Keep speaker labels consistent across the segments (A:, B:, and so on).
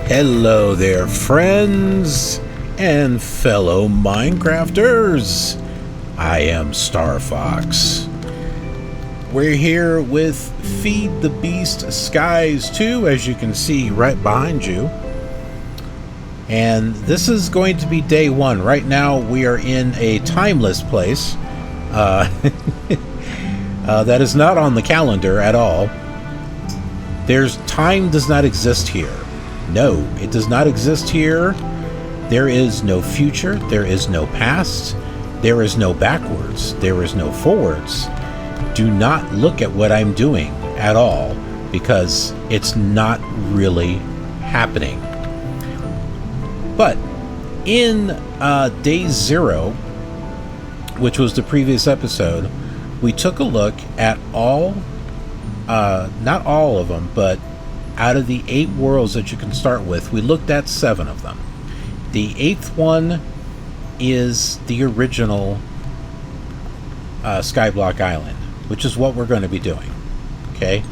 A: Hello there, friends and fellow Minecrafters. I am Star Fox. We're here with Feed the Beast Skies 2, as you can see right behind you. And this is going to be day one. Right now we are in a timeless place. That is not on the calendar at all. Time does not exist here. No, it does not exist here. There is no future. There is no past. There is no backwards. There is no forwards. Do not look at what I'm doing at all, because it's not really happening. But in day 0, which was the previous episode, we took a look at not all of them, but out of the 8 worlds that you can start with, we looked at 7 of them. The 8th one is the original Skyblock Island, which is what we're going to be doing. Okay?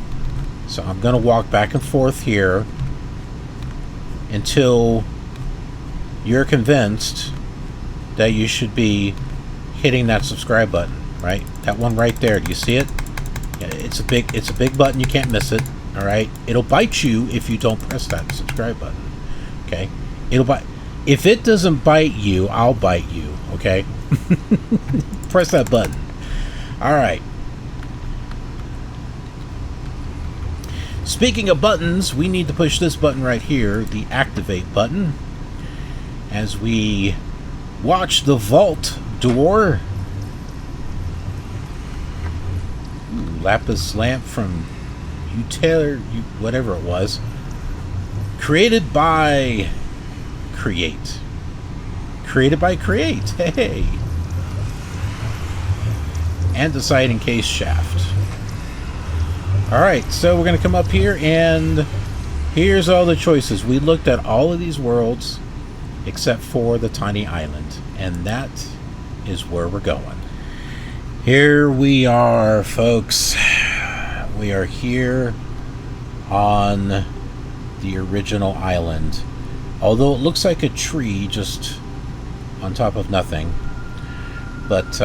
A: So I'm going to walk back and forth here until you're convinced that you should be hitting that subscribe button, right? That one right there. Do you see it? Yeah, it's a big button. You can't miss it. All right, it'll bite you if you don't press that subscribe button. Okay, it'll bite. If it doesn't bite you, I'll bite you. Okay, press that button. All right. Speaking of buttons, we need to push this button right here, the activate button, as we watch the vault door. Ooh, lapis lamp from whatever it was, created by Create. Hey, andesite encased shaft. Alright, so we're gonna come up here, and here's all the choices. We looked at all of these worlds except for the tiny island, and that is where we're going. Here we are, folks. We are here on the original island. Although it looks like a tree just on top of nothing. But,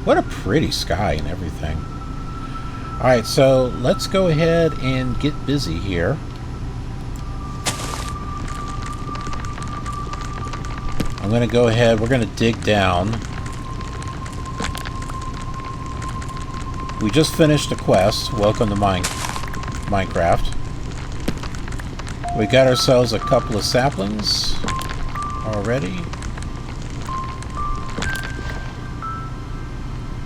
A: what a pretty sky and everything. Alright, so let's go ahead and get busy here. I'm going to go ahead, we're going to dig down. We just finished a quest. Welcome to Minecraft. We got ourselves a couple of saplings already.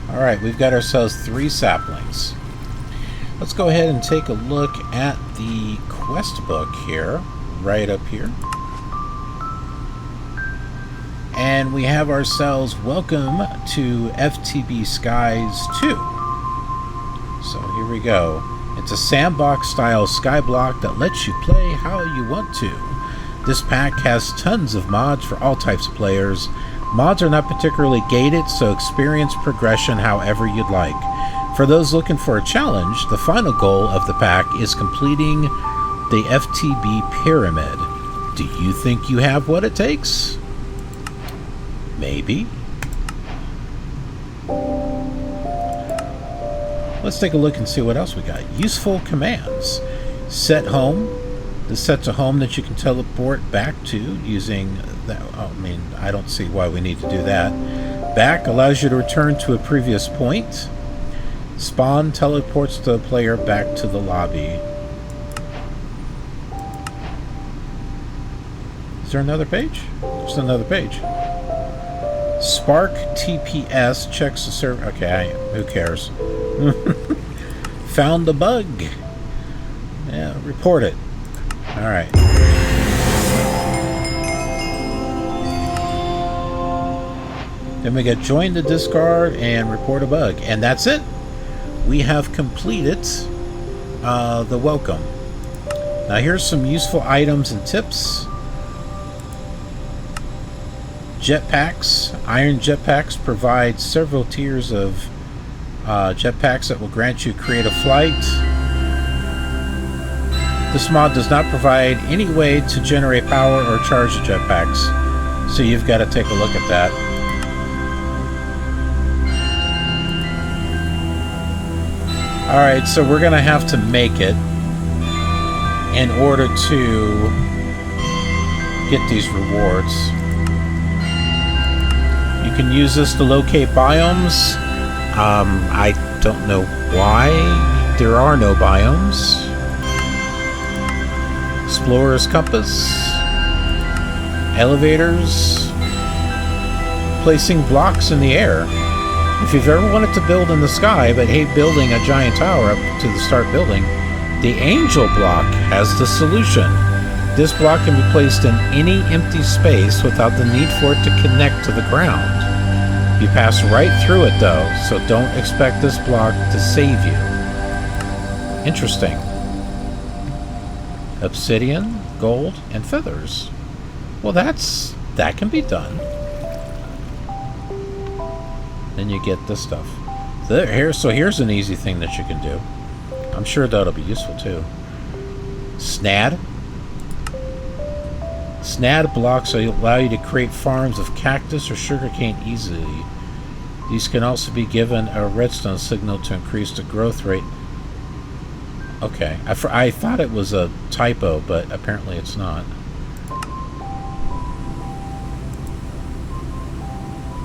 A: Alright, we've got ourselves 3 saplings. Let's go ahead and take a look at the quest book here, right up here. And we have ourselves welcome to FTB Skies 2. So here we go. It's a sandbox style skyblock that lets you play how you want to. This pack has tons of mods for all types of players. Mods are not particularly gated, so experience progression however you'd like. For those looking for a challenge, the final goal of the pack is completing the FTB pyramid. Do you think you have what it takes? Maybe. Let's take a look and see what else we got. Useful commands. Set home. This sets a home that you can teleport back to using that. I mean, I don't see why we need to do that. Back allows you to return to a previous point. Spawn teleports the player back to the lobby. Is there another page? There's another page. Spark TPS checks the server. Okay, who cares? Found the bug. Yeah, report it. Alright. Then we got join the discard and report a bug. And that's it. We have completed the welcome. Now here's some useful items and tips. Jetpacks. Iron jetpacks provide several tiers of jetpacks that will grant you creative flight. This mod does not provide any way to generate power or charge the jetpacks, so you've got to take a look at that. Alright, so we're going to have to make it in order to get these rewards. You can use this to locate biomes. I don't know why there are no biomes. Explorer's compass. Elevators. Placing blocks in the air. If you've ever wanted to build in the sky but hate building a giant tower up to start building, the Angel block has the solution. This block can be placed in any empty space without the need for it to connect to the ground. You pass right through it though, so don't expect this block to save you. Interesting. Obsidian, gold, and feathers. Well, that can be done. Then you get this stuff. So here's an easy thing that you can do. I'm sure that'll be useful too. Snad. Snad blocks allow you to create farms of cactus or sugarcane easily. These can also be given a redstone signal to increase the growth rate. Okay, I thought it was a typo, but apparently it's not.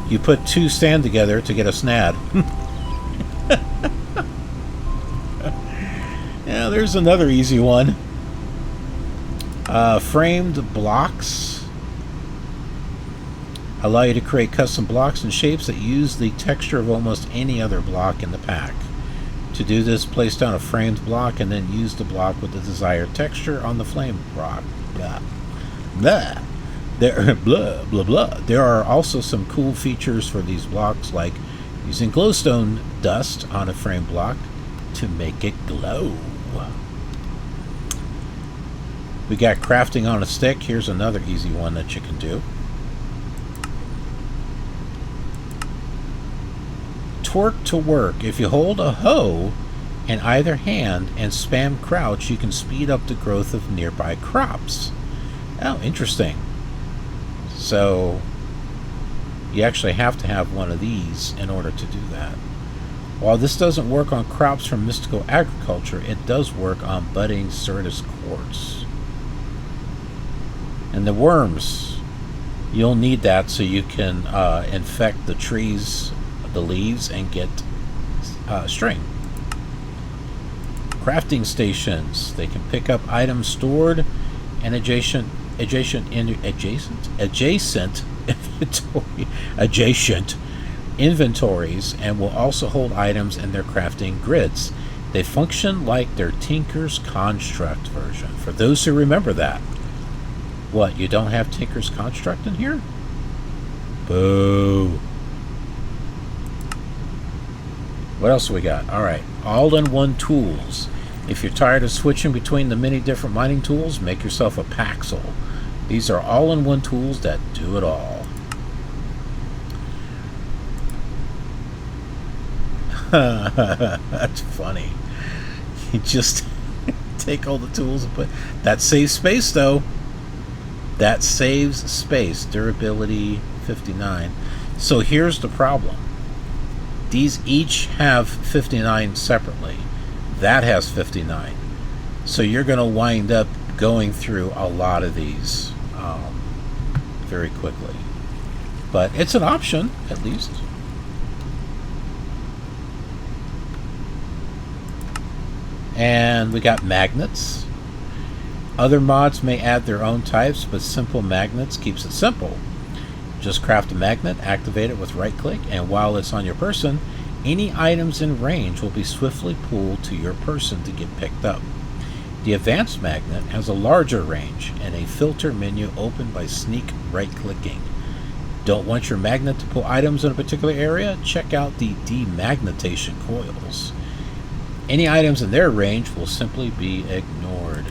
A: You put two sand together to get a snad. Yeah, there's another easy one. Framed blocks allow you to create custom blocks and shapes that use the texture of almost any other block in the pack. To do this, place down a framed block and then use the block with the desired texture on the flame block. Blah. Blah. Blah, blah, blah. There are also some cool features for these blocks, like using glowstone dust on a frame block to make it glow. We got crafting on a stick. Here's another easy one that you can do. Torque to work. If you hold a hoe in either hand and spam crouch, you can speed up the growth of nearby crops. Oh, interesting. So you actually have to have one of these in order to do that. While this doesn't work on crops from mystical agriculture, it does work on budding Certus quartz. And the worms, you'll need that so you can infect the trees, the leaves, and get string. Crafting stations, they can pick up items stored in adjacent inventories, and will also hold items in their crafting grids. They function like their Tinker's Construct version. For those who remember that. What, you don't have Tinker's Construct in here? Boo. What else we got? Alright, all-in-one tools. If you're tired of switching between the many different mining tools, make yourself a Paxel. These are all-in-one tools that do it all. That's funny. You just take all the tools and put... That saves space, though. That saves space. Durability 59. So here's the problem. These each have 59 separately. That has 59. So you're going to wind up going through a lot of these very quickly. But it's an option, at least. And we got magnets. Other mods may add their own types, but simple magnets keeps it simple. Just craft a magnet, activate it with right click, and while it's on your person, any items in range will be swiftly pulled to your person to get picked up. The advanced magnet has a larger range and a filter menu opened by sneak right clicking. Don't want your magnet to pull items in a particular area? Check out the demagnetation coils. Any items in their range will simply be ignored.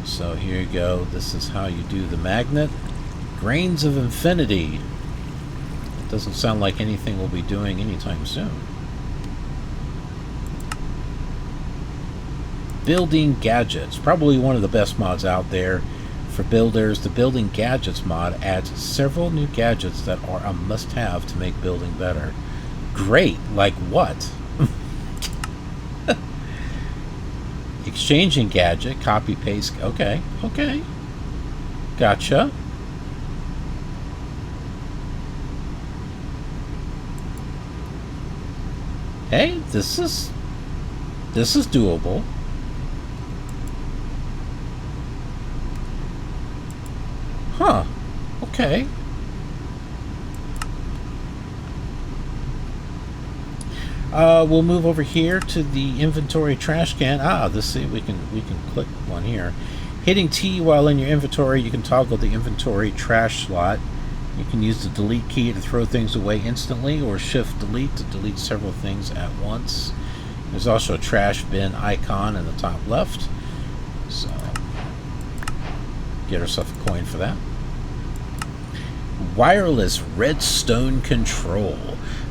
A: So here you go. This is how you do the magnet. Grains of Infinity. It doesn't sound like anything we'll be doing anytime soon. Building gadgets. Probably one of the best mods out there for builders. The Building Gadgets mod adds several new gadgets that are a must-have to make building better. Great. Like what? Exchanging gadget. Copy paste. Okay. Okay. Gotcha. Hey, this is doable. Huh. Okay. We'll move over here to the inventory trash can. Let's see. We can click one here. Hitting T while in your inventory, you can toggle the inventory trash slot. You can use the delete key to throw things away instantly, or shift delete to delete several things at once. There's also a trash bin icon in the top left. So get yourself a coin for that. Wireless redstone control.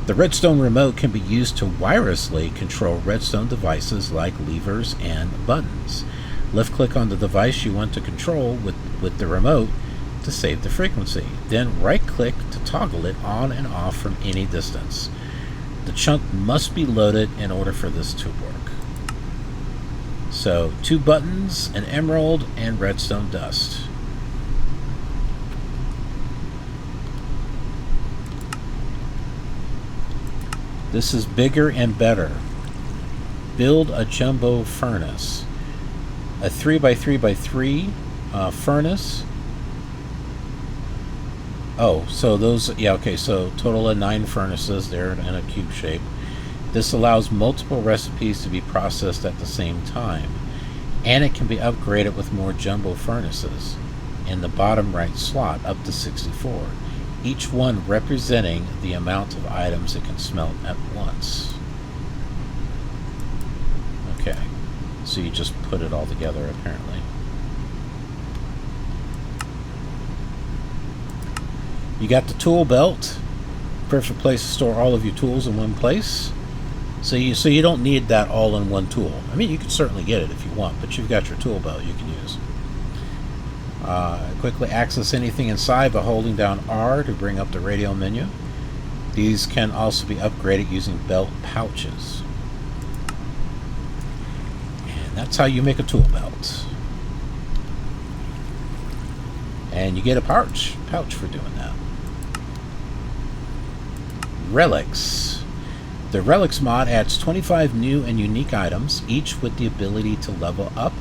A: The redstone remote can be used to wirelessly control redstone devices like levers and buttons. Left click on the device you want to control with the remote to save the frequency. Then right click to toggle it on and off from any distance. The chunk must be loaded in order for this to work. So 2 buttons, an emerald, and redstone dust. This is bigger and better. Build a jumbo furnace. A 3x3x3 furnace. Oh, so those, yeah, okay, so total of 9 furnaces there in a cube shape. This allows multiple recipes to be processed at the same time, and it can be upgraded with more jumbo furnaces in the bottom right slot up to 64, each one representing the amount of items it can smelt at once. Okay, so you just put it all together apparently. You got the tool belt, perfect place to store all of your tools in one place. So you don't need that all-in-one tool. I mean, you can certainly get it if you want, but you've got your tool belt you can use. Quickly access anything inside by holding down R to bring up the radio menu. These can also be upgraded using belt pouches. And that's how you make a tool belt. And you get a pouch for doing that. Relics. The Relics mod adds 25 new and unique items, each with the ability to level up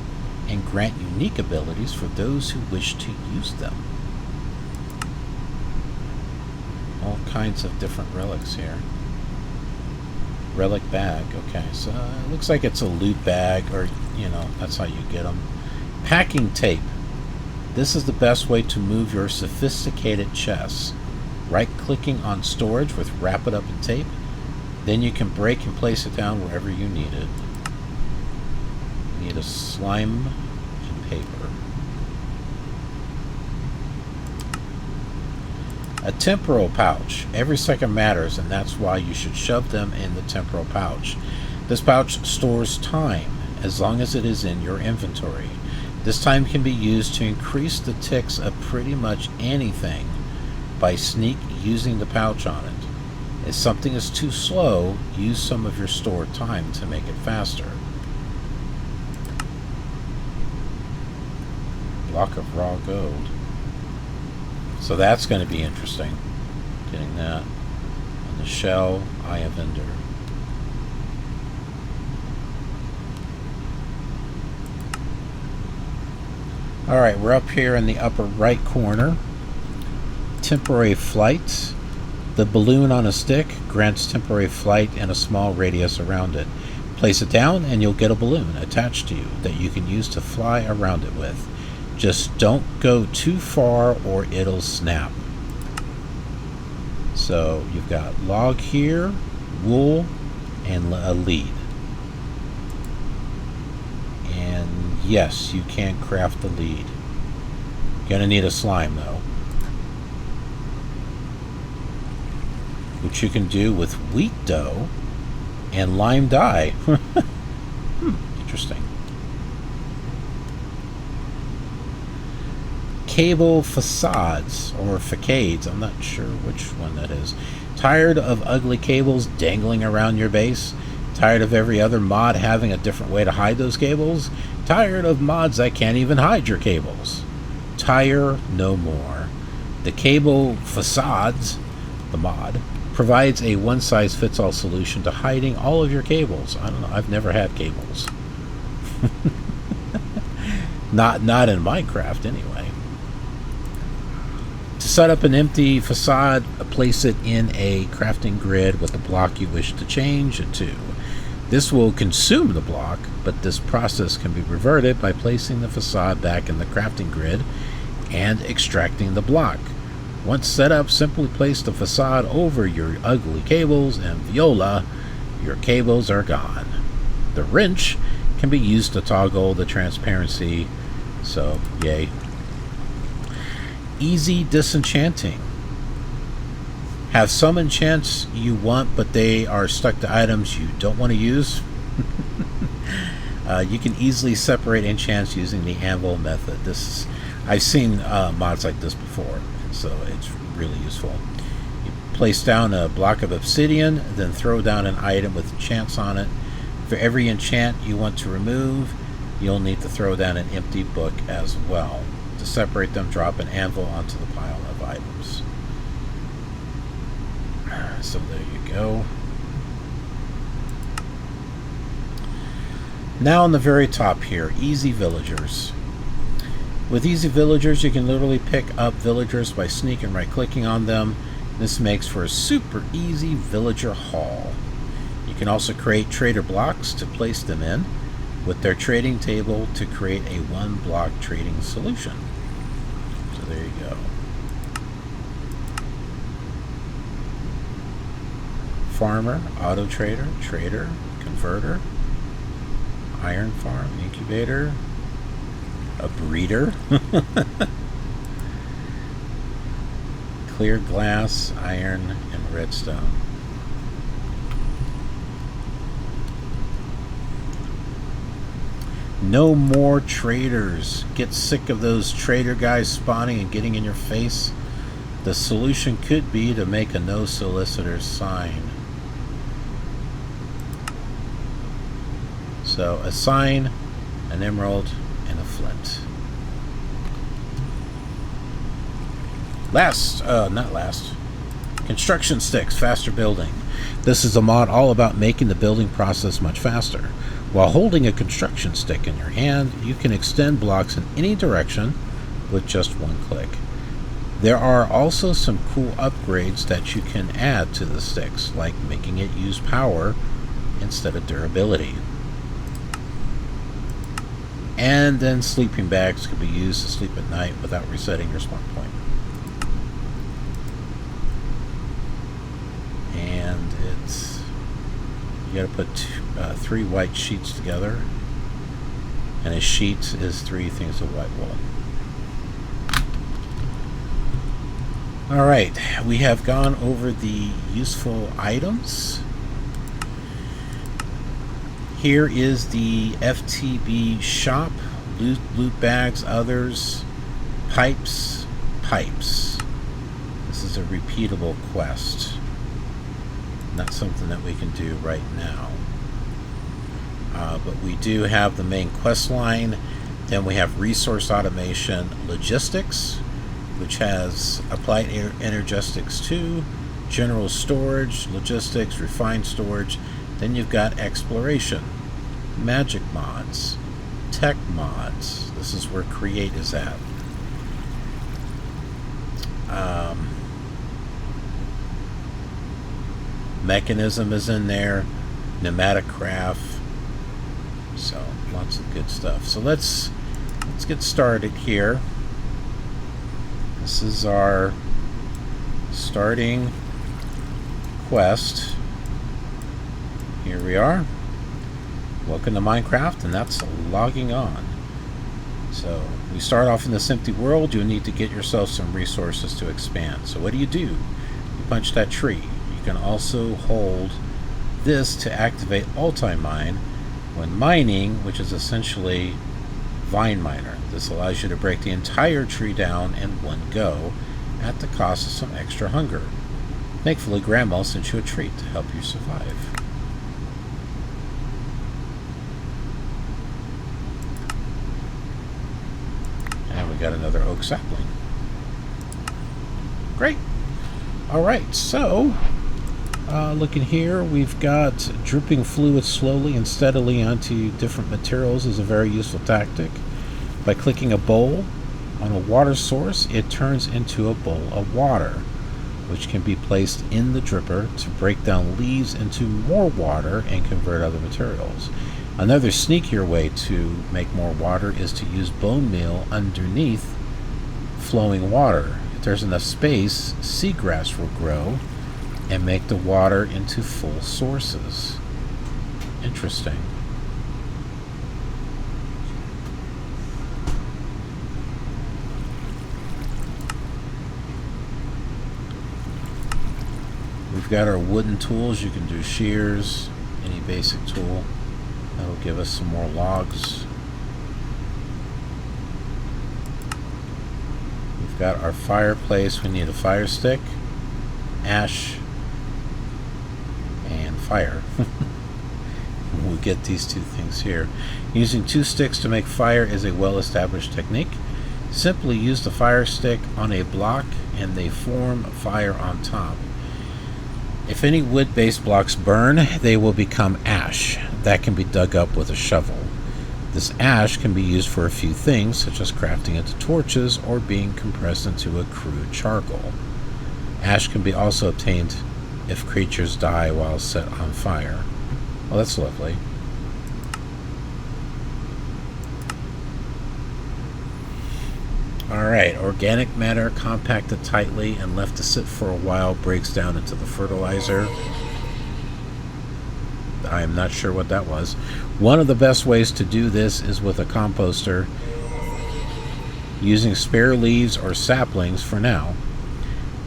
A: and grant unique abilities for those who wish to use them. All kinds of different relics here. Relic bag. Okay, so it looks like it's a loot bag, or, you know, that's how you get them. Packing tape. This is the best way to move your sophisticated chests. Right-clicking on storage with wrap it up in tape. Then you can break and place it down wherever you need it. You need a slime and paper. A temporal pouch. Every second matters, and that's why you should shove them in the temporal pouch. This pouch stores time, as long as it is in your inventory. This time can be used to increase the ticks of pretty much anything by sneak using the pouch on it. If something is too slow, use some of your stored time to make it faster. Block of raw gold. So that's going to be interesting. Getting that. And the shell, Eye of Ender. Alright, we're up here in the upper right corner. Temporary flight. The balloon on a stick grants temporary flight and a small radius around it. Place it down and you'll get a balloon attached to you that you can use to fly around it with. Just don't go too far or it'll snap. So you've got log here, wool, and a lead. And yes, you can craft the lead. Gonna need a slime though, which you can do with wheat dough and lime dye. Interesting. cable facades or facades. I'm not sure which one that is. Tired of ugly cables dangling around your base? Tired of every other mod having a different way to hide those cables? Tired of mods that can't even hide your cables? Tire no more. The Cable Facades, the mod, provides a one-size-fits-all solution to hiding all of your cables. I don't know. I've never had cables. Not in Minecraft, anyway. To set up an empty facade, place it in a crafting grid with the block you wish to change it to. This will consume the block, but this process can be reverted by placing the facade back in the crafting grid and extracting the block. Once set up, simply place the facade over your ugly cables and voila, your cables are gone. The wrench can be used to toggle the transparency, so yay. Easy disenchanting. Have some enchants you want, but they are stuck to items you don't want to use. You can easily separate enchants using the anvil method. I've seen mods like this before, so it's really useful. You place down a block of obsidian, then throw down an item with enchants on it. For every enchant you want to remove, you'll need to throw down an empty book as well. To separate them, drop an anvil onto the pile of items. So there you go. Now on the very top here, easy villagers. With easy villagers, you can literally pick up villagers by sneaking right clicking on them. This makes for a super easy villager haul. You can also create trader blocks to place them in with their trading table to create a one block trading solution. So there you go. Farmer, auto trader, trader, converter, iron farm, incubator, a breeder, clear glass, iron, and redstone. No more traders. Get sick of those trader guys spawning and getting in your face. The solution could be to make a no solicitor sign. So a sign, an emerald, and a flint. Not last. Construction sticks, faster building. This is a mod all about making the building process much faster. While holding a construction stick in your hand, you can extend blocks in any direction with just one click. There are also some cool upgrades that you can add to the sticks, like making it use power instead of durability. And then sleeping bags can be used to sleep at night without resetting your spawn point. And you gotta put 3 white sheets together, and a sheet is 3 things of white wool. Alright, we have gone over the useful items. Here is the FTB shop. Loot bags, others, pipes. This is a repeatable quest. Not something that we can do right now. But we do have the main quest line. Then we have resource automation, logistics, which has applied energetics 2, general storage, logistics, refined storage. Then you've got exploration, magic mods, tech mods. This is where create is at. Mechanism is in there, pneumatic craft. So lots of good stuff. So let's get started here. This is our starting quest. Here we are. Welcome to Minecraft, and that's logging on. So we start off in this empty world. You need to get yourself some resources to expand. So what do? You punch that tree. You can also hold this to activate multi-mine when mining, which is essentially vine miner. This allows you to break the entire tree down in one go at the cost of some extra hunger. Thankfully, Grandma sent you a treat to help you survive. And we got another oak sapling. Great. Alright, so looking here, we've got dripping fluid slowly and steadily onto different materials is a very useful tactic. By clicking a bowl on a water source, it turns into a bowl of water, which can be placed in the dripper to break down leaves into more water and convert other materials. Another sneakier way to make more water is to use bone meal underneath flowing water. If there's enough space, seagrass will grow and make the water into full sources. Interesting. We've got our wooden tools. You can do shears, any basic tool. That'll give us some more logs. We've got our fireplace. We need a fire stick, ash, and fire. We'll get these two things here. Using 2 sticks to make fire is a well-established technique. Simply use the fire stick on a block and they form fire on top. If any wood-based blocks burn, they will become ash. That can be dug up with a shovel. This ash can be used for a few things, such as crafting into torches or being compressed into a crude charcoal. Ash can be also obtained if creatures die while set on fire. Well, that's lovely. Alright, organic matter compacted tightly and left to sit for a while breaks down into the fertilizer. I am not sure what that was. One of the best ways to do this is with a composter, using spare leaves or saplings for now.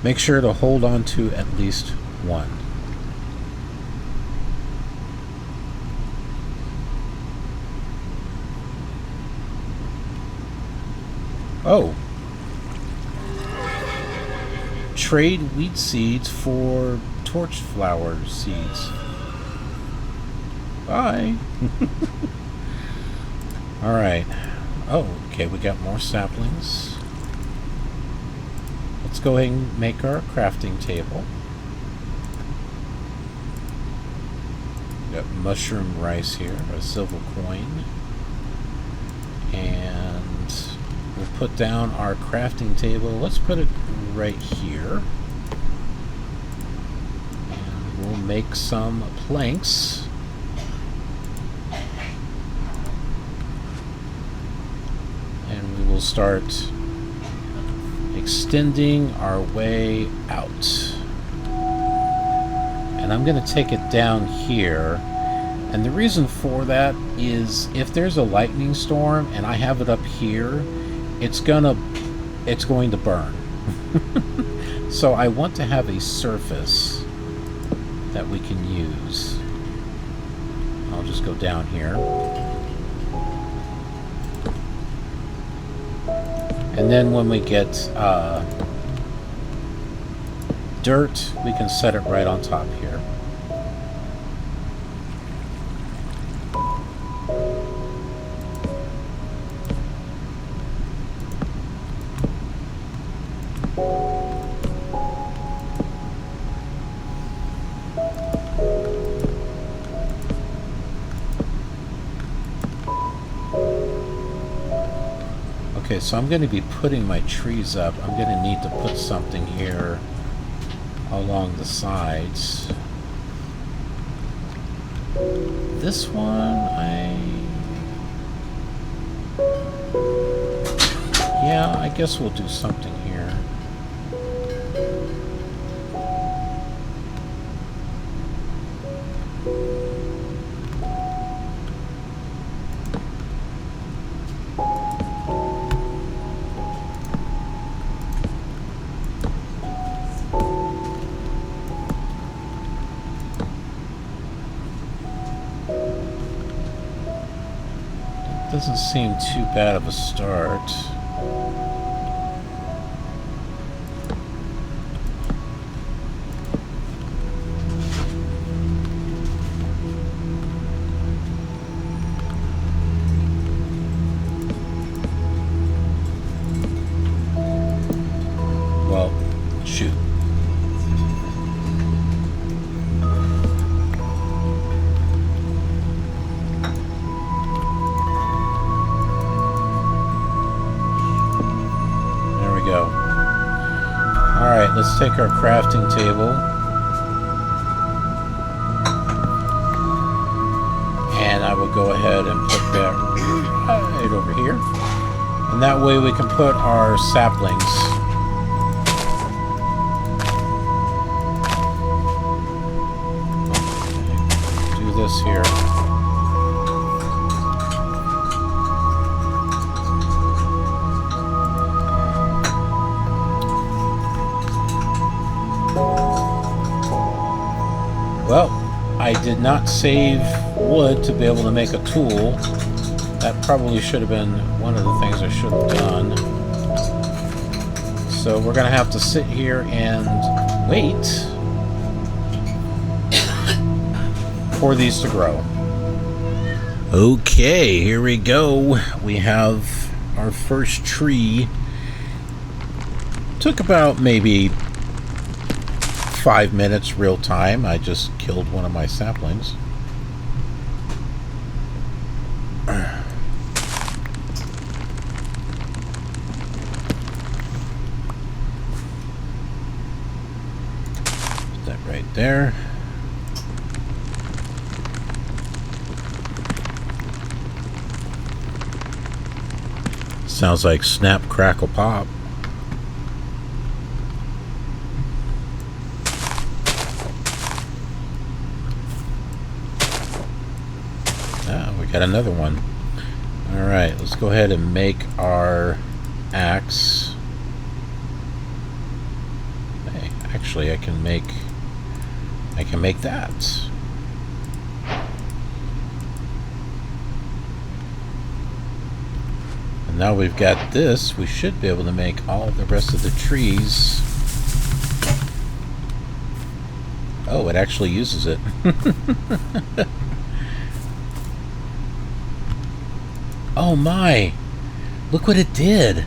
A: Make sure to hold on to at least one. Oh. Trade wheat seeds for torch flower seeds. Bye. Alright. Oh, okay, we got more saplings. Let's go ahead and make our crafting table. Got mushroom rice here, a silver coin. And we'll put down our crafting table. Let's put it right here. And we'll make some planks. And we will start extending our way out. And I'm going to take it down here. And the reason for that is if there's a lightning storm and I have it up here, it's going to burn. So I want to have a surface that we can use. I'll just go down here. And then when we get dirt, we can set it right on top here. Okay, so I'm going to be putting my trees up. I'm going to need to put something here along the sides. This one, yeah, I guess we'll do something here. doesn't seem too bad of a start. Well, shoot. Go. Alright, let's take our crafting table and I will go ahead and put that right over here, and that way we can put our saplings. Okay. Do this here. Well, I did not save wood to be able to make a tool. That probably should have been one of the things I should have done. So we're going to have to sit here and wait for these to grow. Okay, here we go. We have our first tree. Took about maybe 5 minutes real time. I just killed one of my saplings. Put that right there. Sounds like snap, crackle, pop. Got another one. Alright, let's go ahead and make our axe. Hey, actually I can make that. And now we've got this, we should be able to make all the rest of the trees. Oh, it actually uses it. Oh my! Look what it did!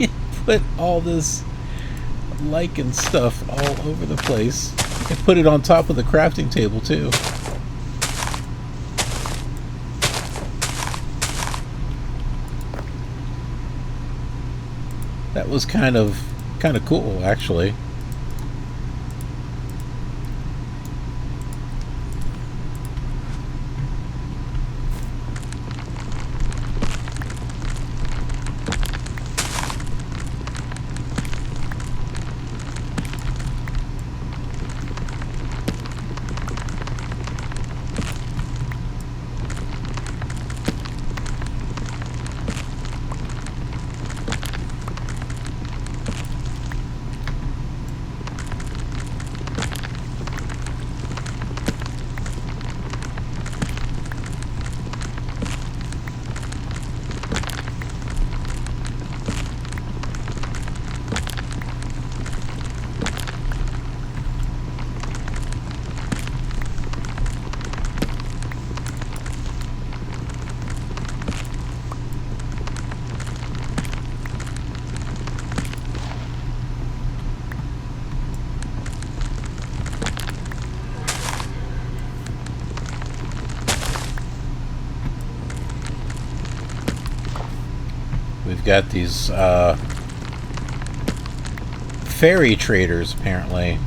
A: It put all this lichen stuff all over the place. It put it on top of the crafting table too. That was kind of cool, actually. We've got these fairy traders, apparently.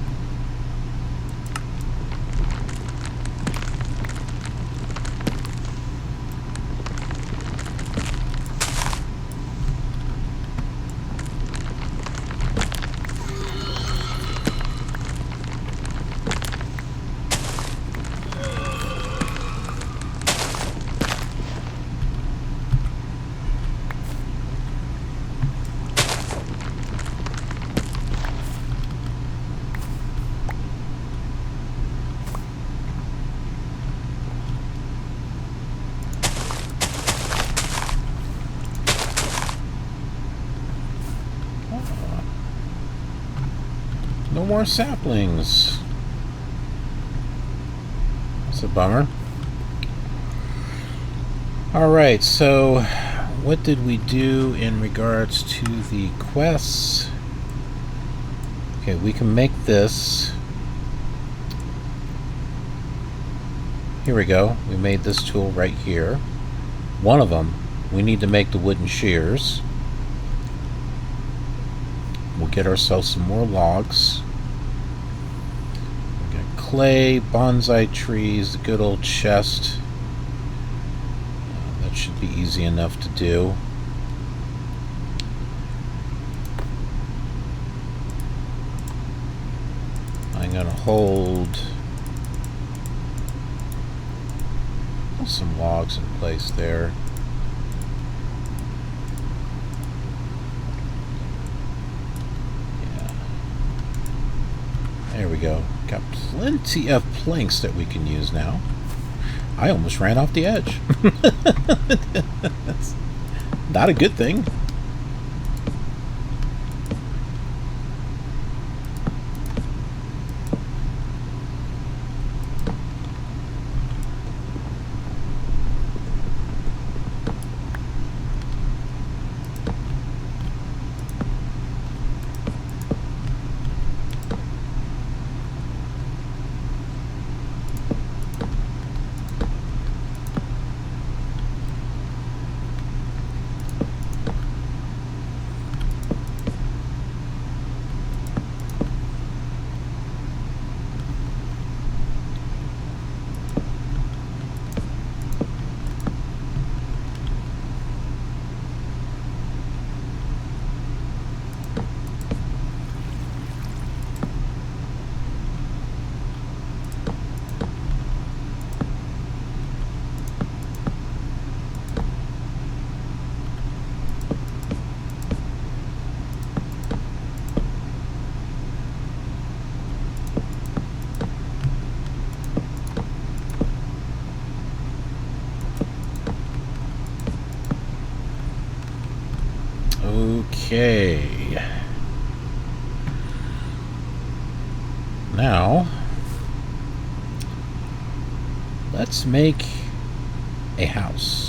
A: No more saplings. That's a bummer. Alright, so what did we do in regards to the quests? Okay, we can make this. Here we go. We made this tool right here. One of them, we need to make the wooden shears. We'll get ourselves some more logs. We got clay, bonsai trees, the good old chest. That should be easy enough to do. I'm going to hold some logs in place there. There we go. Got plenty of planks that we can use now. I almost ran off the edge. That's not a good thing. Okay. Now, let's make a house.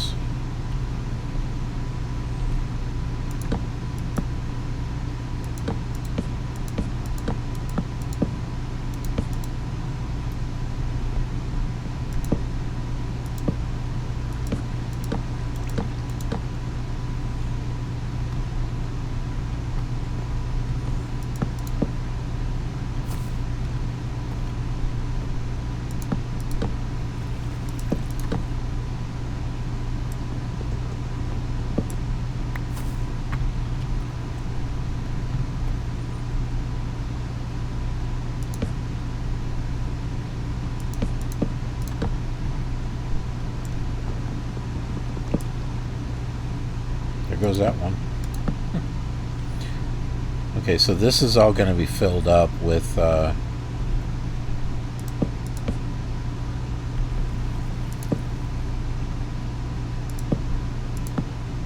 A: Goes that one. Okay, so this is all going to be filled up with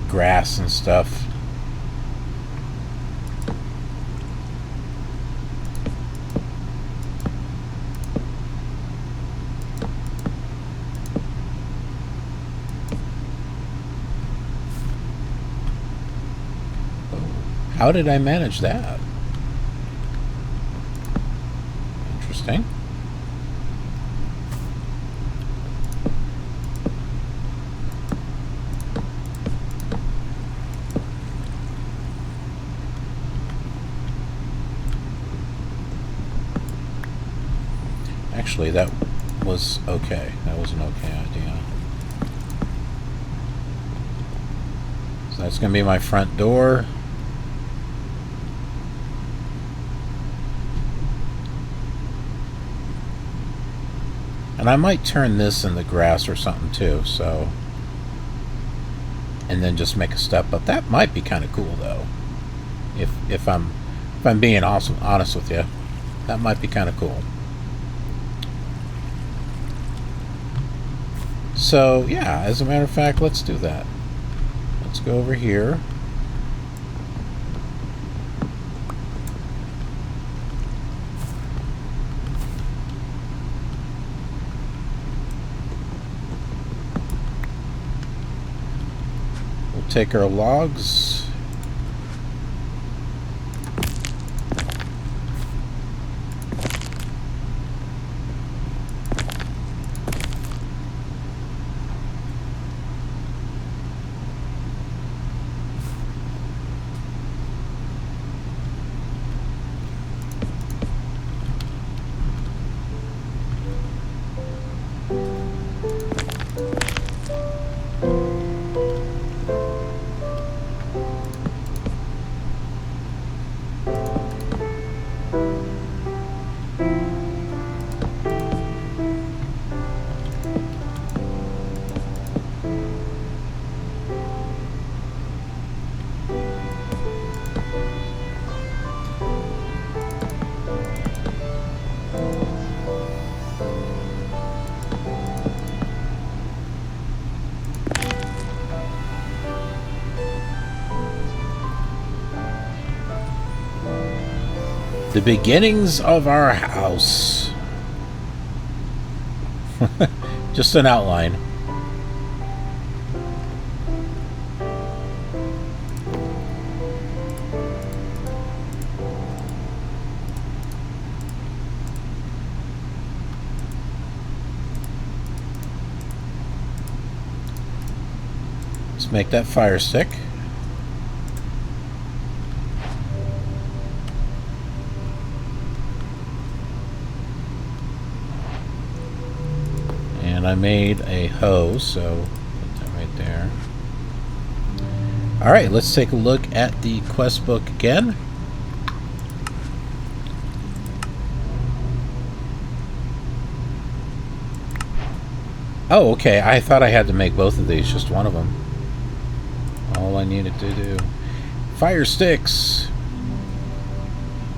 A: grass and stuff. How did I manage that? Interesting. Actually, that was okay. That was an okay idea. So that's going to be my front door. And I might turn this in the grass or something too, so, and then just make a step up. That might be kind of cool though. If I'm being honest with you, that might be kind of cool. So yeah, as a matter of fact, let's do that. Let's go over here. take our logs. The beginnings of our house. Just an outline. Let's make that fire stick. I made a hoe, so put that right there. Alright, let's take a look at the quest book again. Oh, okay. I thought I had to make both of these, just one of them. All I needed to do. Fire sticks.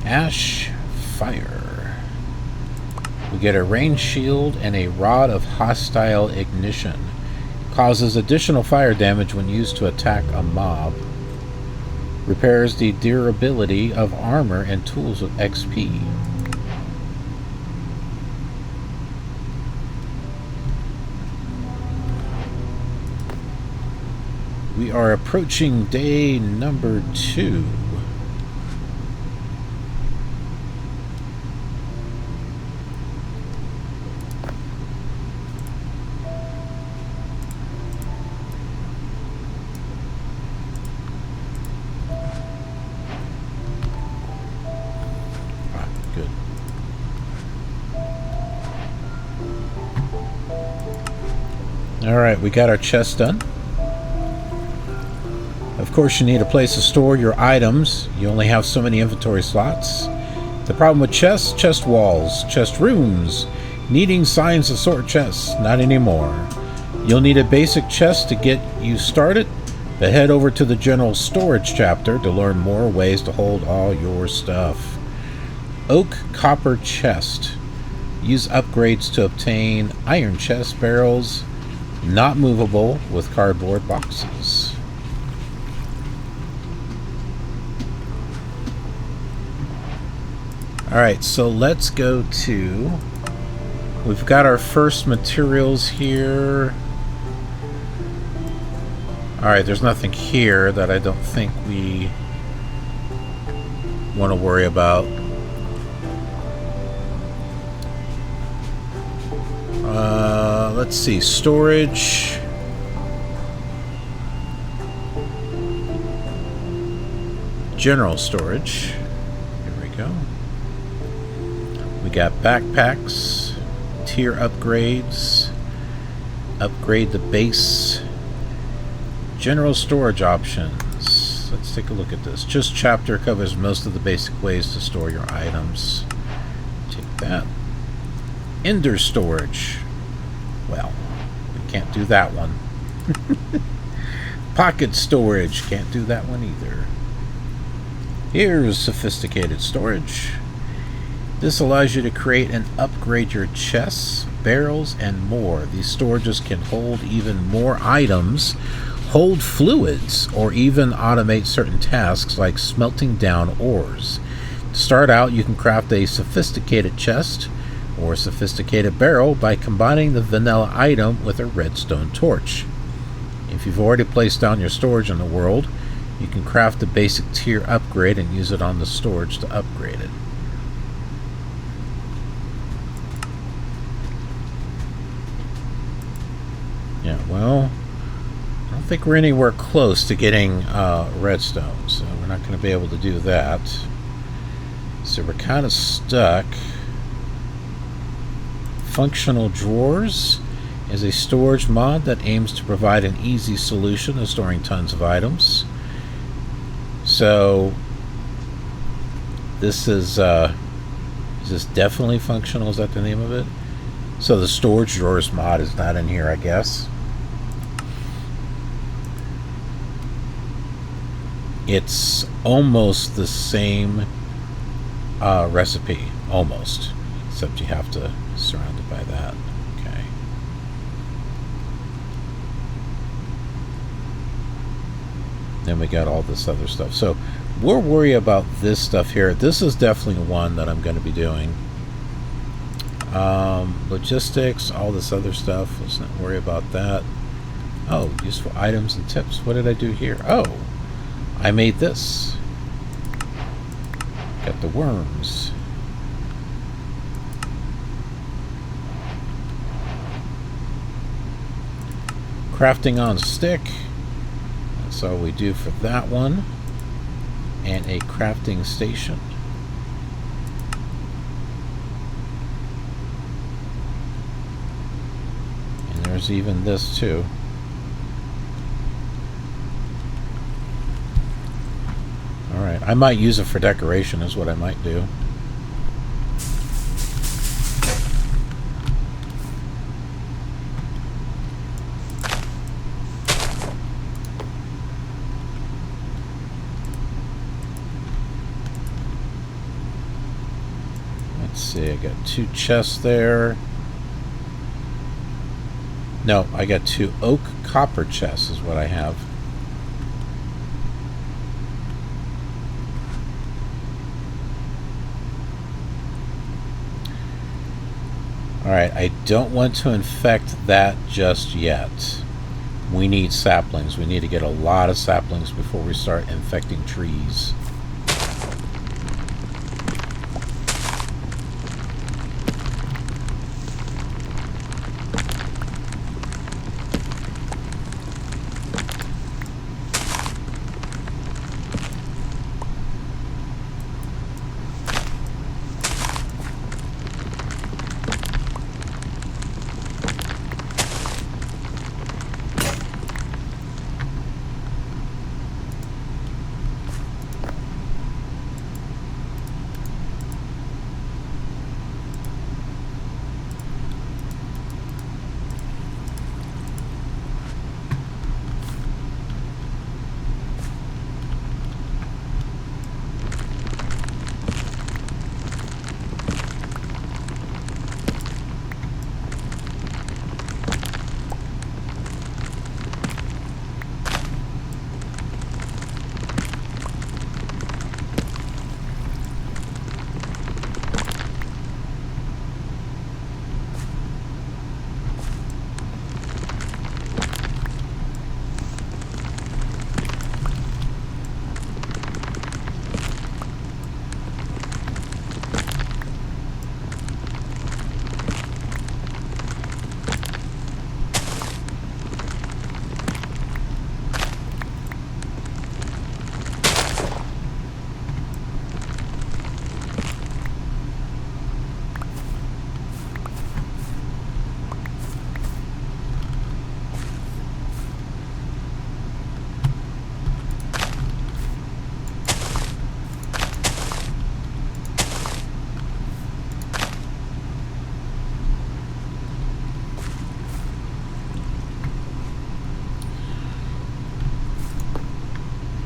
A: Ash, fire. We get a rain shield and a rod of hostile ignition. Causes additional fire damage when used to attack a mob. Repairs the durability of armor and tools with XP. We are approaching day number 2. Alright, we got our chest done. Of course, you need a place to store your items. You only have so many inventory slots. The problem with chests, chest walls, chest rooms, needing signs to sort chests, not anymore. You'll need a basic chest to get you started, but head over to the general storage chapter to learn more ways to hold all your stuff. Oak copper chest. Use upgrades to obtain iron chest barrels, not movable, with cardboard boxes. Alright, so let's go to... We've got our first materials here. Alright, there's nothing here that I don't think we want to worry about. Let's see, storage. General storage. Here we go. We got backpacks, tier upgrades, upgrade the base, general storage options. Let's take a look at this. Just chapter covers most of the basic ways to store your items. Take that. Ender storage. Well, we can't do that one. Pocket storage. Can't do that one either. Here's sophisticated storage. This allows you to create and upgrade your chests, barrels, and more. These storages can hold even more items, hold fluids, or even automate certain tasks like smelting down ores. To start out, you can craft a sophisticated chest or sophisticated barrel by combining the vanilla item with a redstone torch. If you've already placed down your storage in the world, you can craft a basic tier upgrade and use it on the storage to upgrade it. Yeah, well, I don't think we're anywhere close to getting redstone, so we're not going to be able to do that. So we're kind of stuck. Functional drawers is a storage mod that aims to provide an easy solution to storing tons of items. So this is this definitely functional? Is that the name of it? So the storage drawers mod is not in here, I guess. It's almost the same recipe, almost, except you have to surround it by that. Okay. Then we got all this other stuff. So we'll worry about this stuff here. This is definitely one that I'm going to be doing. Logistics, all this other stuff. Let's not worry about that. Oh, useful items and tips. What did I do here? Oh, I made this. Got the worms. Crafting on stick. That's all we do for that one. And a crafting station. And there's even this too. Alright, I might use it for decoration is what I might do. Let's see, I got 2 chests there. No, I got 2 oak copper chests is what I have. Alright, I don't want to infect that just yet. We need saplings. We need to get a lot of saplings before we start infecting trees.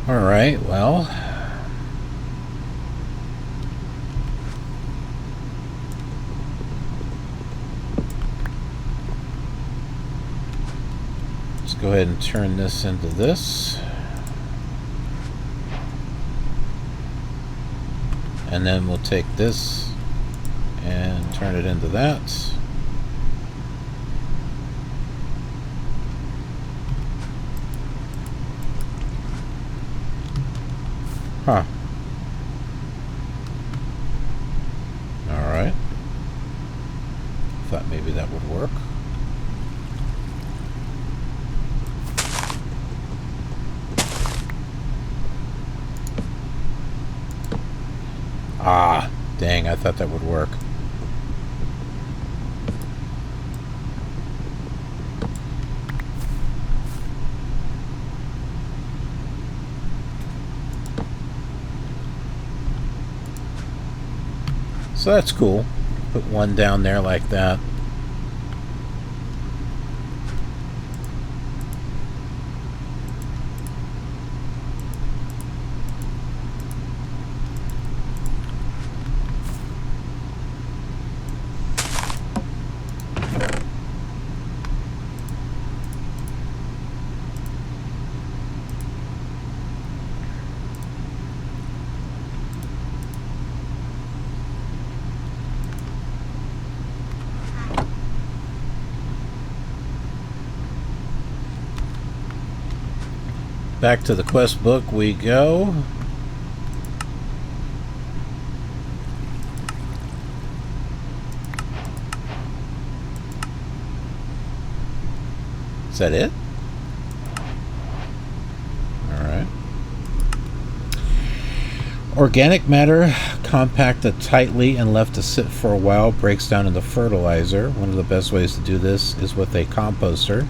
A: Alright, well. Let's go ahead and turn this into this. And then we'll take this and turn it into that. Huh. Alright. Thought maybe that would work. Ah, dang, I thought that would work. So that's cool. Put one down there like that. Back to the quest book we go. Is that it? Alright. Organic matter compacted tightly and left to sit for a while breaks down into fertilizer. One of the best ways to do this is with a composter,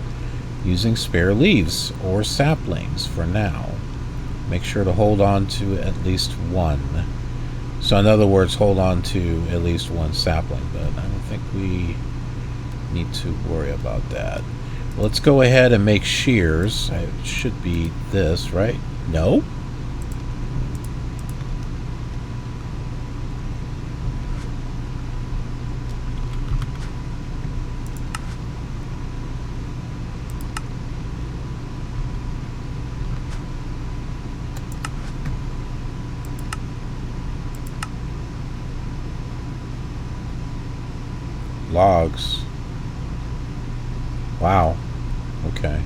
A: using spare leaves or saplings for now. Make sure to hold on to at least one. So in other words, hold on to at least one sapling, but I don't think we need to worry about that. Let's go ahead and make shears. It should be this, right? No? Logs. Wow. Okay.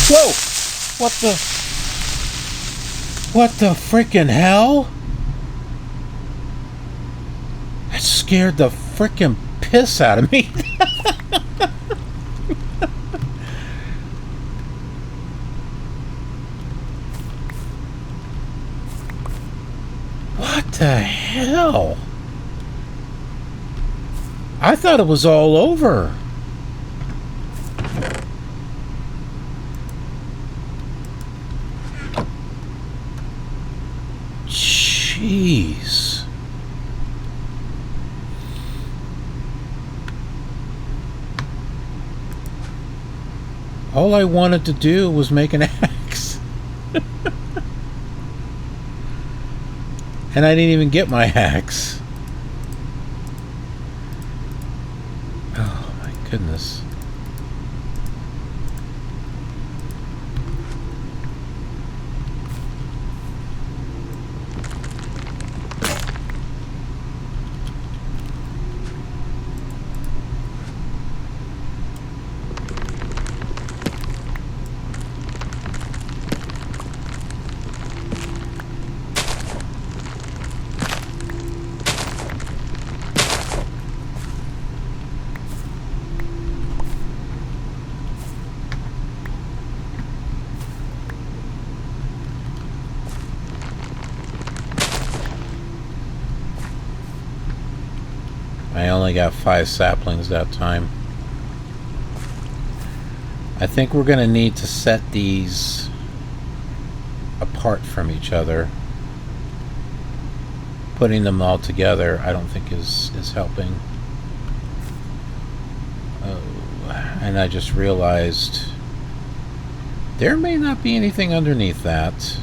A: Whoa! What the freaking hell? That scared the freaking piss out of me. What the hell? I thought it was all over. Jeez. All I wanted to do was make an axe. And I didn't even get my axe. Oh my goodness. I only got 5 saplings that time. I think we're going to need to set these apart from each other. Putting them all together I don't think is helping. Oh, and I just realized there may not be anything underneath that.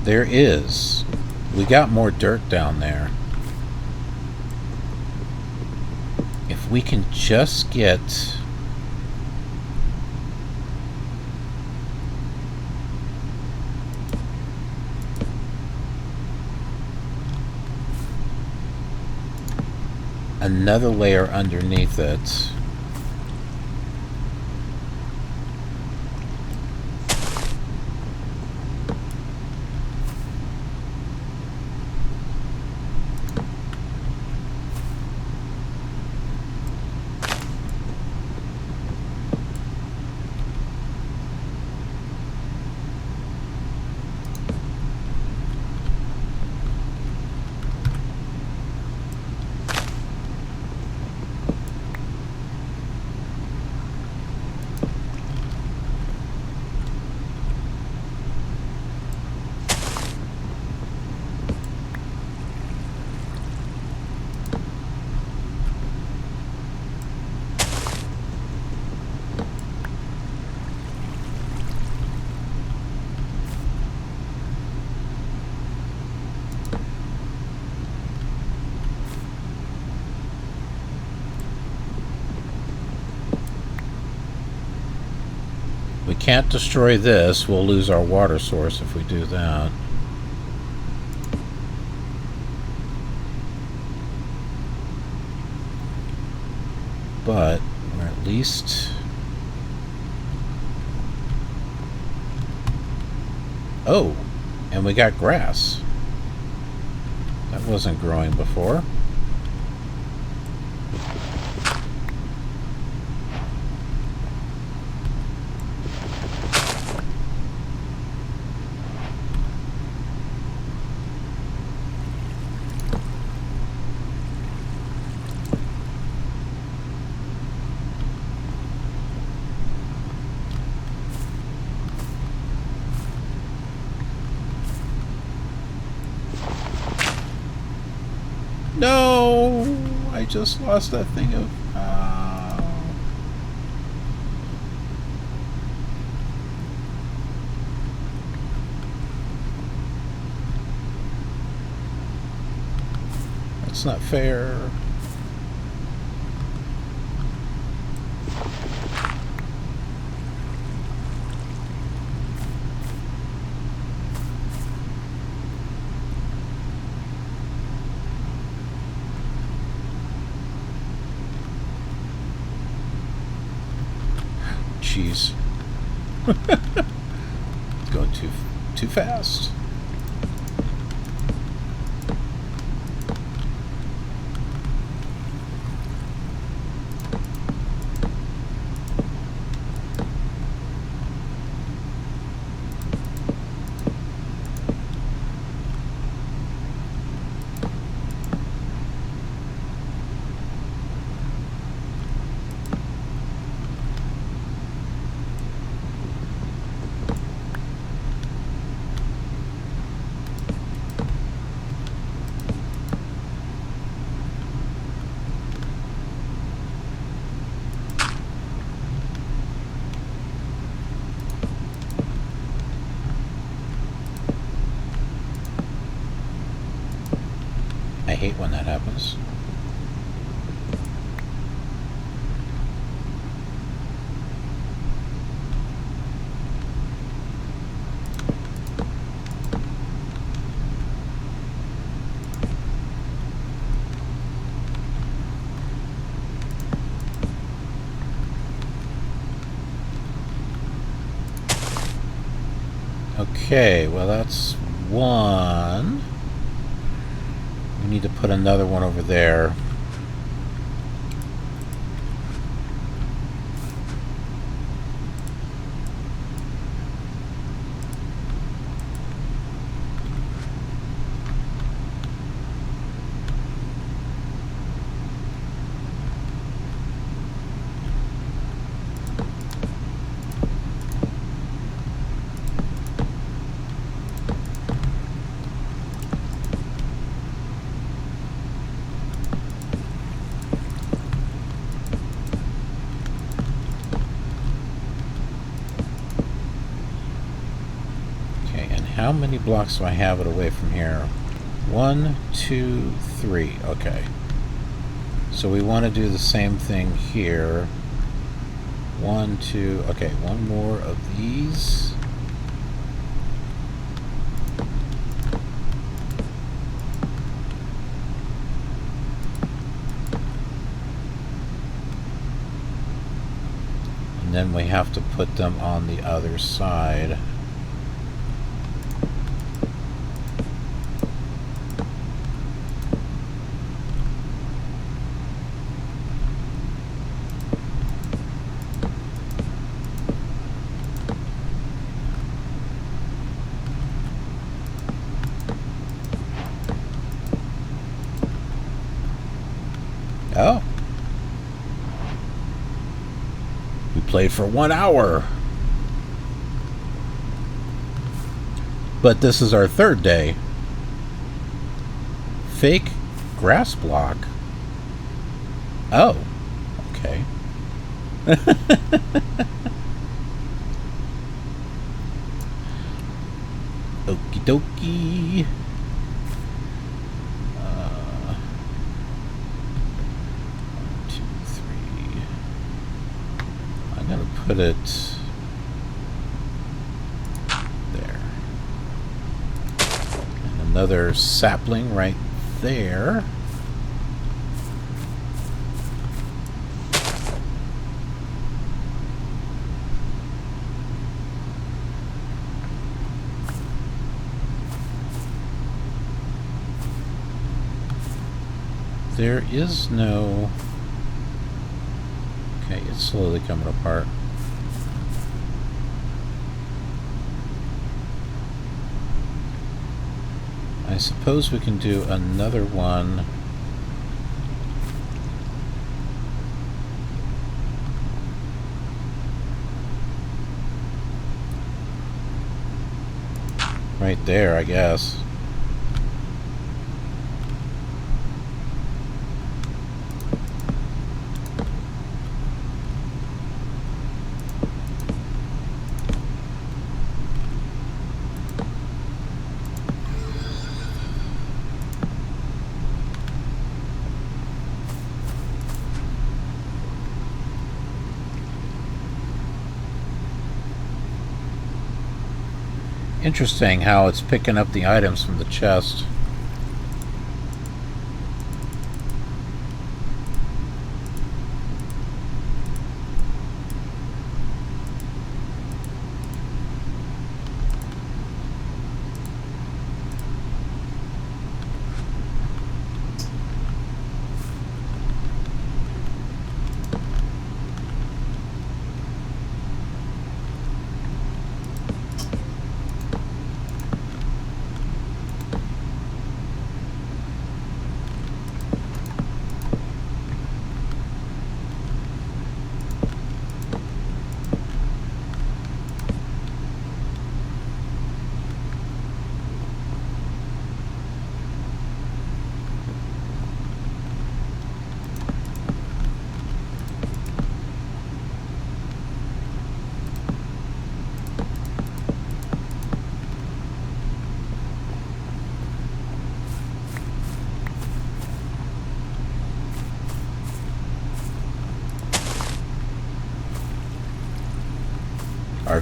A: There is. We got more dirt down there. If we can just get another layer underneath it. We can't destroy this. We'll lose our water source if we do that. But we're at least... Oh, and we got grass. That wasn't growing before. No! I just lost that thing of... That's not fair. cheese. Going too fast. I hate when that happens. Okay, well that's one. We need to put another one over there. How many blocks do I have it away from here? 1, 2, 3. Okay. So we want to do the same thing here. 1, 2. Okay, one more of these. And then we have to put them on the other side. Oh. We played for 1 hour. But this is our third day. Fake grass block. Oh. Okay. Okie dokie. 1, 2, 3. I'm gonna put it there. And another sapling right there. There is no... Okay, it's slowly coming apart. I suppose we can do another one. Right there, I guess. Interesting how it's picking up the items from the chest.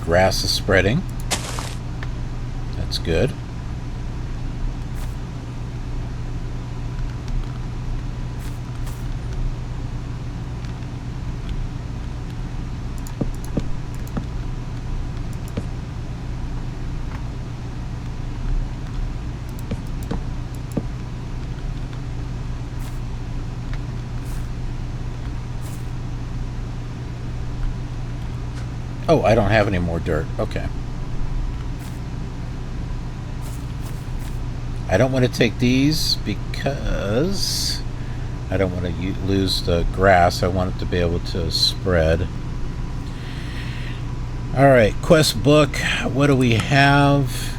A: grass is spreading. That's good. Oh, I don't have any more dirt. Okay. I don't want to take these because I don't want to lose the grass. I want it to be able to spread. Alright, quest book. What do we have?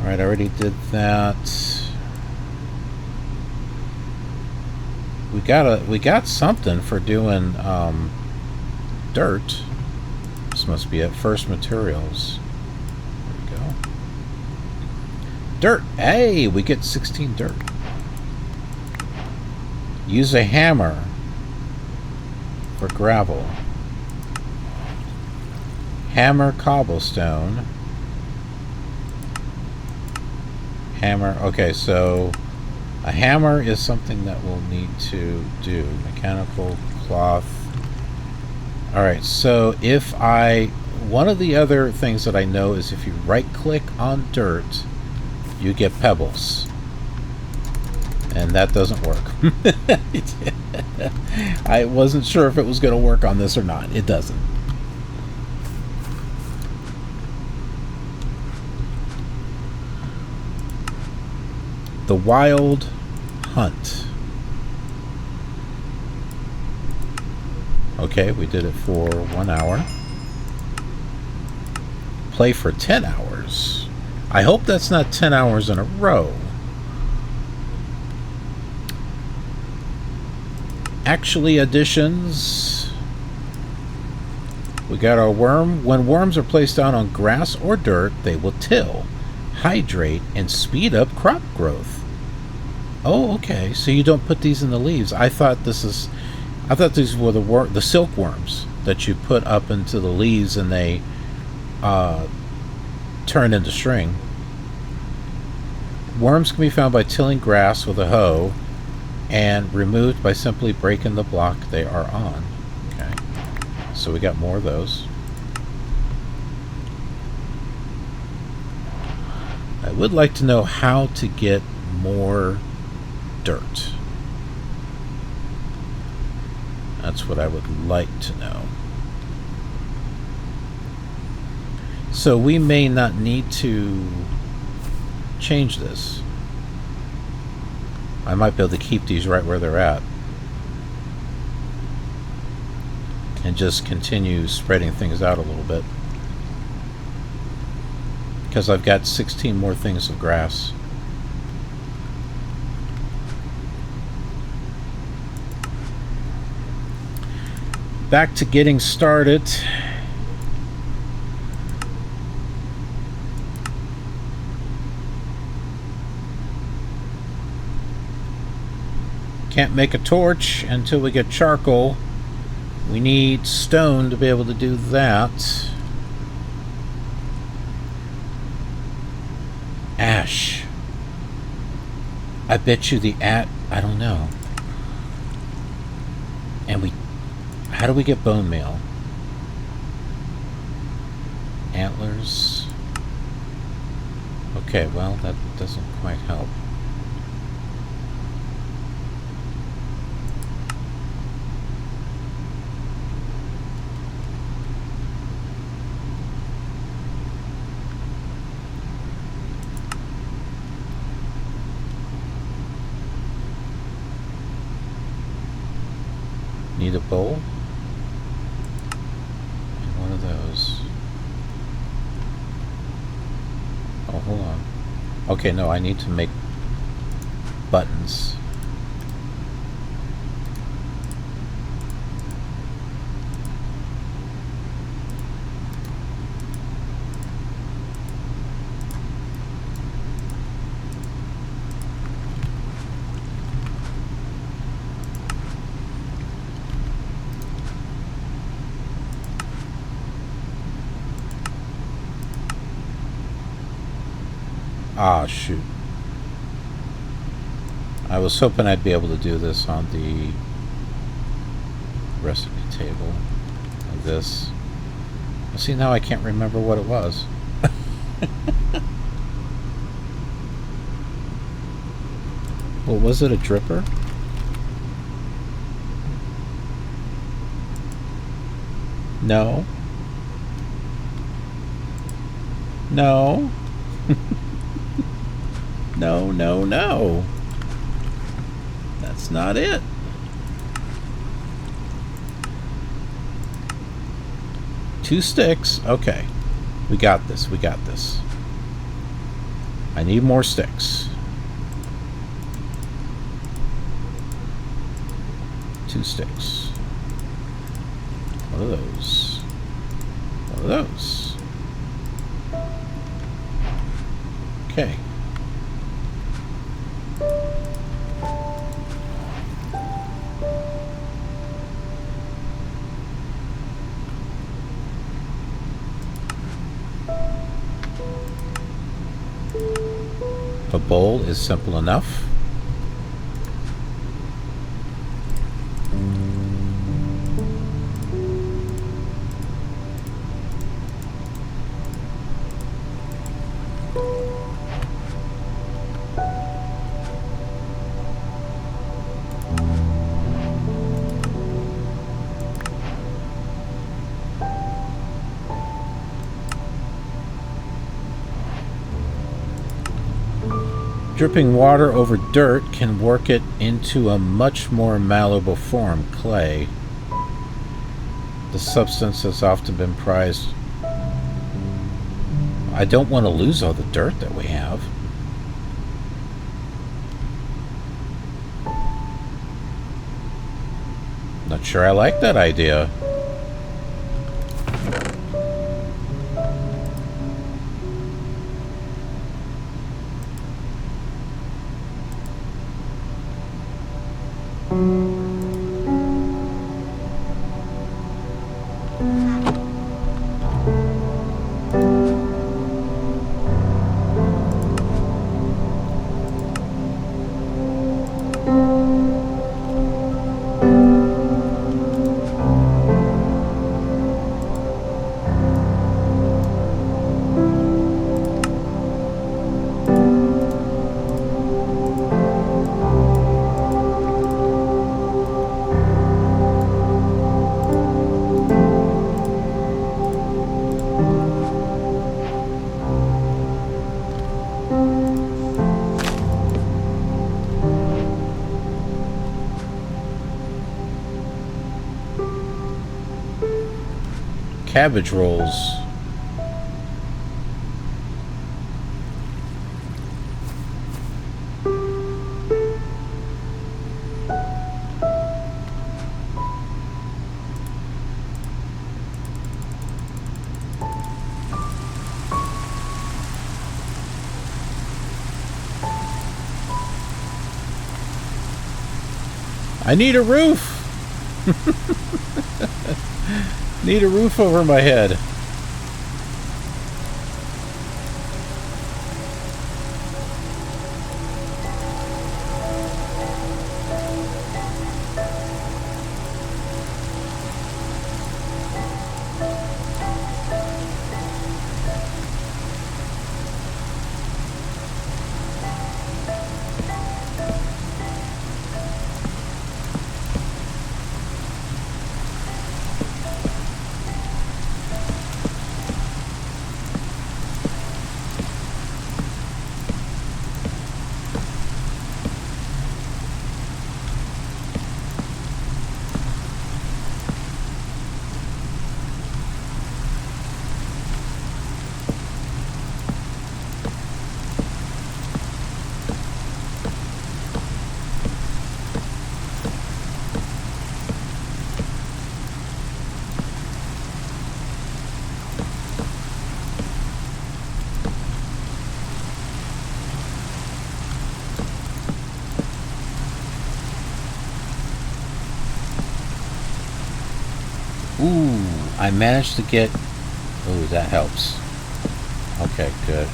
A: Alright, I already did that. We got something for doing dirt. This must be at first materials. There we go. Dirt. Hey, we get 16 dirt. Use a hammer for gravel. Hammer cobblestone. Hammer. Okay, so a hammer is something that we'll need to do. Mechanical cloth. Alright, so if one of the other things that I know is if you right click on dirt, you get pebbles. And that doesn't work. I wasn't sure if it was going to work on this or not. It doesn't. The Wild Hunt. Okay, we did it for 1 hour. Play for 10 hours. I hope that's not 10 hours in a row. Actually, additions. We got our worm. When worms are placed down on grass or dirt, they will till, hydrate, and speed up crop growth. Oh, okay. So you don't put these in the leaves. I thought these were the silkworms that you put up into the leaves and they turn into string. Worms can be found by tilling grass with a hoe and removed by simply breaking the block they are on. Okay, so we got more of those. I would like to know how to get more dirt. That's what I would like to know. So we may not need to change this. I might be able to keep these right where they're at and just continue spreading things out a little bit, because I've got 16 more things of grass. Back to getting started. Can't make a torch until we get charcoal. We need stone to be able to do that. Ash. I bet you I don't know. And how do we get bone meal? Antlers. Okay, well, that doesn't quite help. Need a bowl? And one of those. Oh, hold on. Okay, no, I need to make buttons. Ah, shoot. I was hoping I'd be able to do this on the recipe table of this. See, now I can't remember what it was. Well, was it a dripper? No. No. No, no, no. That's not it. Two sticks. Okay. We got this. We got this. I need more sticks. Two sticks. What are those? What are those? Okay. A bowl is simple enough. Dripping water over dirt can work it into a much more malleable form, clay. The substance has often been prized. I don't want to lose all the dirt that we have. Not sure I like that idea. Cabbage rolls. I need a roof. Need a roof over my head. Ooh, I managed to get... Ooh, that helps. Okay, good.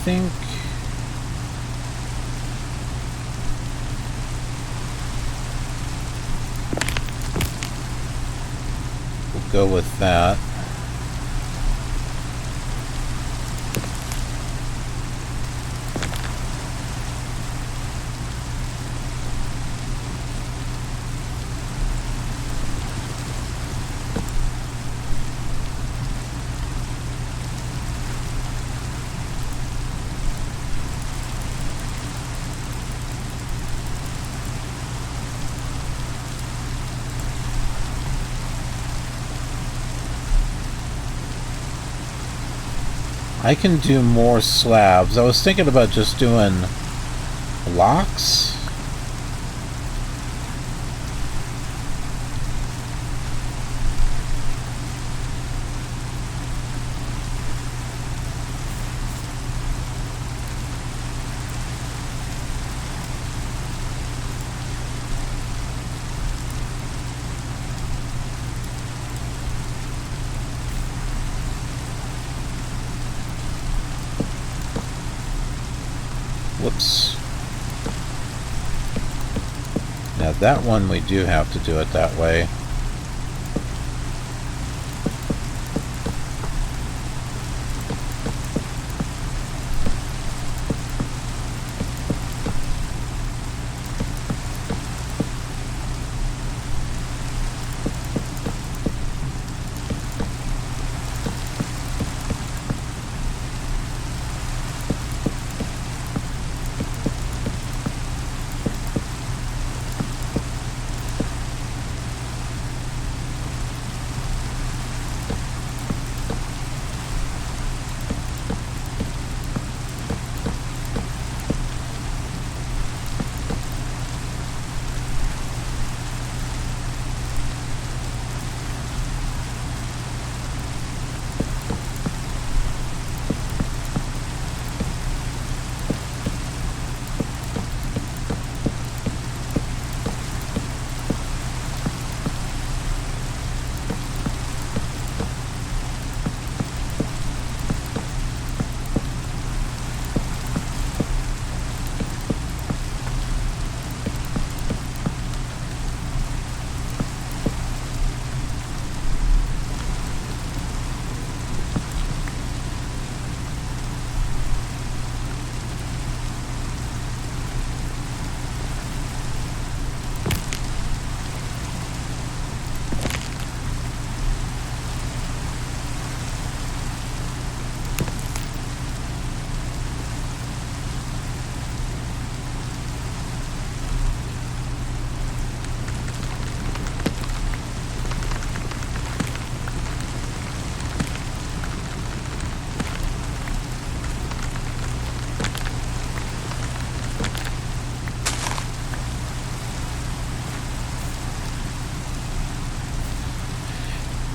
A: think we'll go with that. I can do more slabs. I was thinking about just doing blocks. Whoops. Now that one we do have to do it that way.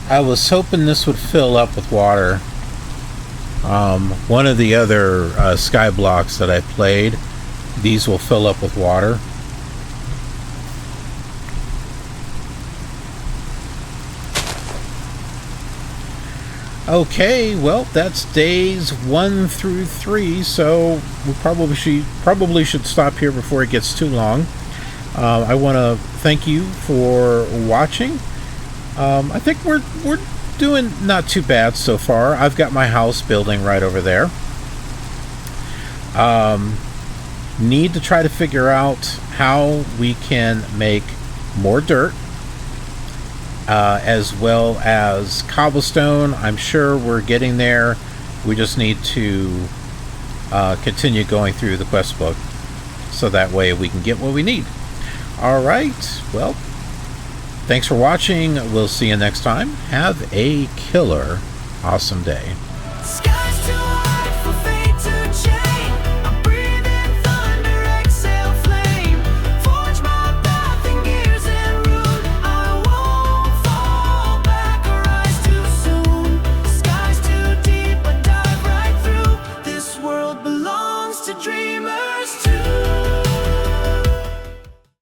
A: I was hoping this would fill up with water. One of the other sky blocks that I played, these will fill up with water. Okay, well, that's days 1 through 3, so we probably should stop here before it gets too long. I want to thank you for watching. I think we're doing not too bad so far. I've got my house building right over there. Need to try to figure out how we can make more dirt, as well as cobblestone. I'm sure we're getting there. We just need to continue going through the quest book, so that way we can get what we need. Alright, well, thanks for watching. We'll see you next time. Have a killer awesome day.